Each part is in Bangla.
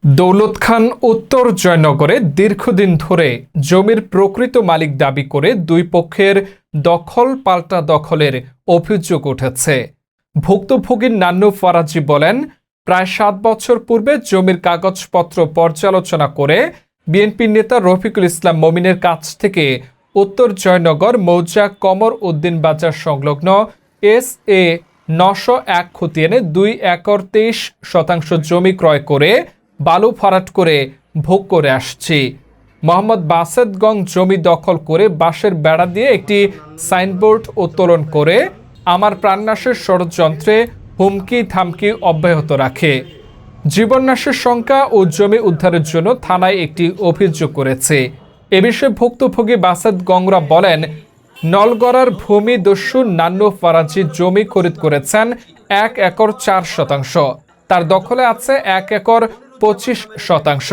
দৌলত খান উত্তর জয়নগরে দীর্ঘদিন ধরে জমির প্রকৃত মালিক দাবি করে দুই পক্ষের দখল পাল্টা দখলের অভিযোগ উঠেছে। ভুক্তভোগী নান্নু ফরাজি বলেন, প্রায় 7 বছর পূর্বে জমির কাগজপত্র পর্যালোচনা করে বিএনপি নেতা রফিকুল ইসলাম মমিনের কাছ থেকে উত্তর জয়নগর মৌজা কমর উদ্দিন বাজার সংলগ্ন SA 901 খতিয়ানে 2 একর 23 শতাংশ জমি ক্রয় করে বালু ভরাট করে ভোগ করে আসছি। মোহাম্মদ বাসেদগঞ্জ জমি দখল করে বাঁশের বেড়া দিয়ে একটি সাইনবোর্ড উত্তোলন করে আমার প্রাণনাশের ষড়যন্ত্রে হুমকি থামকি অব্যাহত রাখে। জীবননাশের শঙ্কা ও জমি উদ্ধারের জন্য থানায় একটি অভিযোগ করেছে। এ বিষয়ে ভুক্তভোগী বাসেদগঞ্জরা বলেন, নলগড়ার ভূমি দস্যু নান্নু ফরাজি জমি খরিদ করেছেন 1 একর 4 শতাংশ। তার দখলে আছে 1 একর 25 শতাংশ।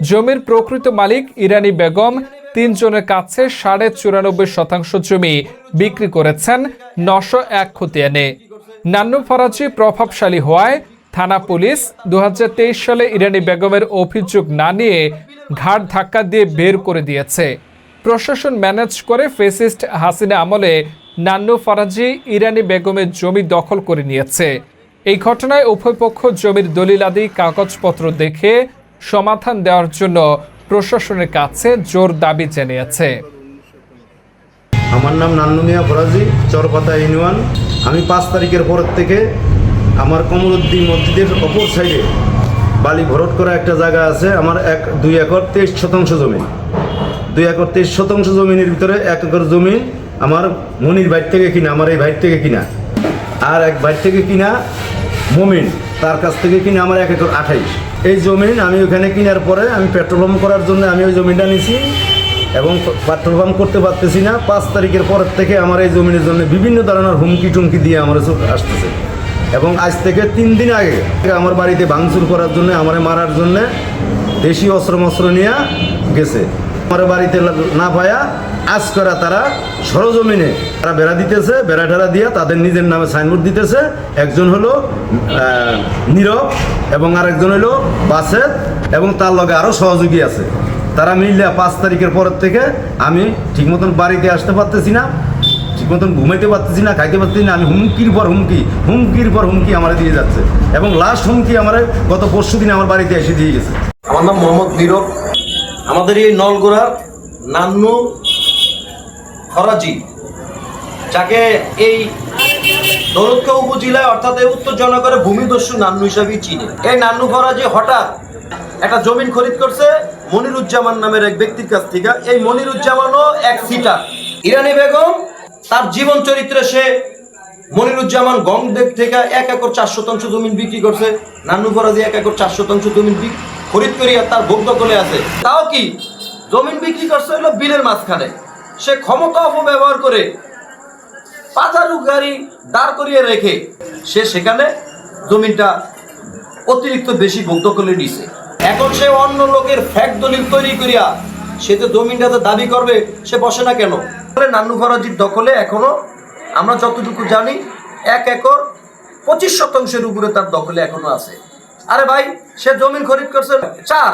জমির প্রকৃত মালিক ইরানি বেগম 3 জনের কাছে 94.5 শতাংশ জমি বিক্রি করেছেন 901 খতিয়ানে। নান্নু ফরাজি প্রভাবশালী হওয়ায় থানা পুলিশ 2023 সালে ইরানি বেগমের অভিযোগ না নিয়ে ঘাট ধাক্কা দিয়ে বের করে দিয়েছে। প্রশাসন ম্যানেজ করে ফেসিস্ট হাসিনা আমলে নান্নু ফরাজি ইরানি বেগমের জমি দখল করে নিয়েছে। এই ঘটনায় উভয় পক্ষ জমির দলিলাদি কাগজপত্র দেখে সমাধান দেওয়ার জন্য প্রশাসনের কাছে জোর দাবি জানিয়েছে। আমার নাম নান্নু মিয়া ফরাজি, চরপাতা ইউনিয়ন। আমি 5 তারিখের পরের থেকে আমার কমরুদ্দিন মসজিদের অপর সাইডে বালি ভরট করা একটা জায়গা আছে। আমার 2 একর 23 শতাংশ জমি। 2 একর 23 শতাংশ জমিনের ভিতরে 1 একর জমি আমার মনির ভাই থেকে কিনা, আমার এই ভাই থেকে কিনা, আর এক ভাই থেকে কিনা মমিন, তার কাছ থেকে কিনে আমার 1 একর 28। এই জমিন আমি ওখানে কেনার পরে আমি পেট্রোল পাম্প করার জন্য আমি ওই জমিটা নিছি এবং পেট্রোল পাম্প করতে পারতেছি না। 5 তারিখের পরের থেকে আমার এই জমিনের জন্য বিভিন্ন ধরনের হুমকি টুমকি দিয়ে আমার আসতেছে এবং আজ থেকে 3 দিন আগে আমার বাড়িতে ভাঙচুর করার জন্য, আমার মারার জন্য দেশি অস্ত্র নিয়ে গেছে। আমার বাড়িতে না পায়া আজ করা তারা সরজমিনে তারা বেড়া দিতেছে, বেড়া টেরা দিয়ে তাদের নিজের নামে সাইনবোর্ড দিতেছে। একজন হলো নীরব এবং আরেকজন হলো বাসেদ এবং তার লগে আরও সহযোগী আছে। তারা মিললে 5 তারিখের পরের থেকে আমি ঠিক মতন বাড়িতে আসতে পারতেছি না, ঠিক মতন ঘুমাইতে পারতেছি না, খাইতে পারতেছি না। আমি হুমকির পর হুমকি আমার দিয়ে যাচ্ছে এবং লাস্ট হুমকি আমার গত পরশু দিন আমার বাড়িতে এসে দিয়ে গেছে। আমার নাম মোহাম্মদ নীরব। আমাদের এই নলগোড়ার নান্নু ফরাজি, যাকে এই দৌলতখা উপজেলায় অর্থাৎ এই উত্তর জয়নগরে ভূমিদস্যু নান্নু হিসাবে চিনে, এই নান্নু ফরাজি হঠাৎ একটা জমিন খরিদ করছে মনিরুজ্জামান নামের এক ব্যক্তির কাছ থেকে। এই মনিরুজ্জামানও এক সিটার। ইরানি বেগম তার জীবন চরিত্রে সে মনিরুজ্জামান গংদেব থেকে 1 একর 4 শতাংশ জমিন বিক্রি করছে। নান্নু ফরাজি 1 একর 4 শতাংশ জমিন খরিদ করিয়া তার ভোগ দখলে আছে। তাও কি জমিন বিক্রি করছে হলো বিলের মাঝখানে। সে ক্ষমতা অপব্যবহার করে পাজারু গাড়ি দাঁড় করিয়ে রেখে সে সেখানে জমিনটা অতিরিক্ত বেশি ভোগ দখলে নিছে। এখন সে অন্য লোকের ফ্যাক দলিল তৈরি করিয়া সে তো জমিনটাতে দাবি করবে, সে বসে না কেন? নান্নু ফরাজির দখলে এখনো আমরা যতটুকু জানি 1 একর 25 শতাংশের উপরে তার দখলে এখনো আছে। আরে ভাই, সে জমিন খরিদ করছে 4,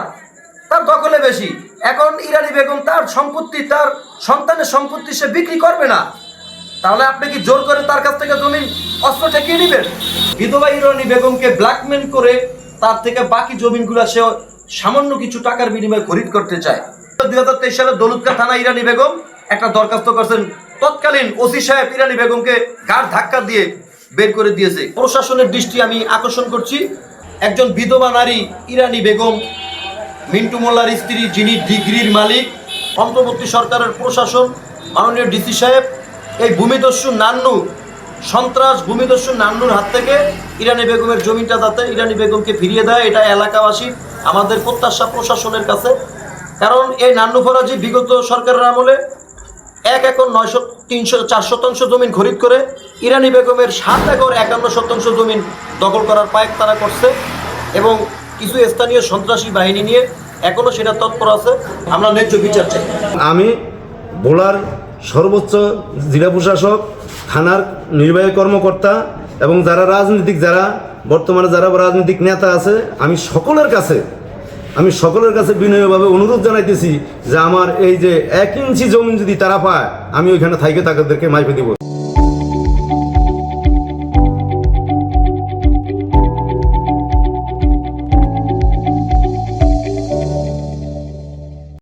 তার দখলে বেশি। এখন ইরানি বেগম তার সম্পত্তি, তার সন্তানের সম্পত্তি সে বিক্রি করবে না, তাহলে আপনি কি জোর করে তার কাছ থেকে জমিন অস্ত্র ঠেকিয়ে নেবেন? বিধবা ইরানি বেগমকে ব্ল্যাকমেল করে তার থেকে বাকি জমিনগুলো সে সামান্য কিছু টাকার বিনিময়ে খরিদ করতে চায়। 2023 সালে দৌলতখা থানা ইরানি বেগম একটা দরখাস্ত করছেন, তৎকালীন ওসি সাহেব ইরানি বেগমকে ঘাট ধাক্কা দিয়ে বের করে দিয়েছে। প্রশাসনের দৃষ্টি আমি আকর্ষণ করছি, একজন বিধবা নারী ইরানি বেগম, মিন্টু মোল্লার স্ত্রী, যিনি ডিগ্রির মালিক, অন্তর্বর্তী সরকারের প্রশাসন, মাননীয় ডিসি সাহেব এই ভূমিদস্যু নান্নু সন্ত্রাস ভূমিদস্যু নান্নুর হাত থেকে ইরানি বেগমের জমিটা যাতে ইরানি বেগমকে ফিরিয়ে দেয়, এটা এলাকাবাসী আমাদের প্রত্যাশা প্রশাসনের কাছে। কারণ এই নান্নু ফরাজি বিগত সরকারের আমলে 1 একর 4 শতাংশ জমিন খরিদ করে ইরানি বেগমের 7 একর 51 শতাংশ জমিন দখল করার পায়ক তারা করছে এবং কিছু স্থানীয় সন্ত্রাসী বাহিনী নিয়ে এখনো সেটা তৎপর আছে। আমরা ন্যায্য বিচার চাই। আমি ভোলার সর্বোচ্চ জেলা প্রশাসক, থানার নির্বাহী কর্মকর্তা এবং যারা বর্তমানে যারা রাজনৈতিক নেতা আছে, আমি সকলের কাছে আমি সকলের কাছে বিনয়ভাবে অনুরোধ জানাইতেছি যে আমার এই যে 1 ইঞ্চি জমি যদি তারা পায়, আমি ওইখানে থাইকে তাদেরকে মাইপে দিব।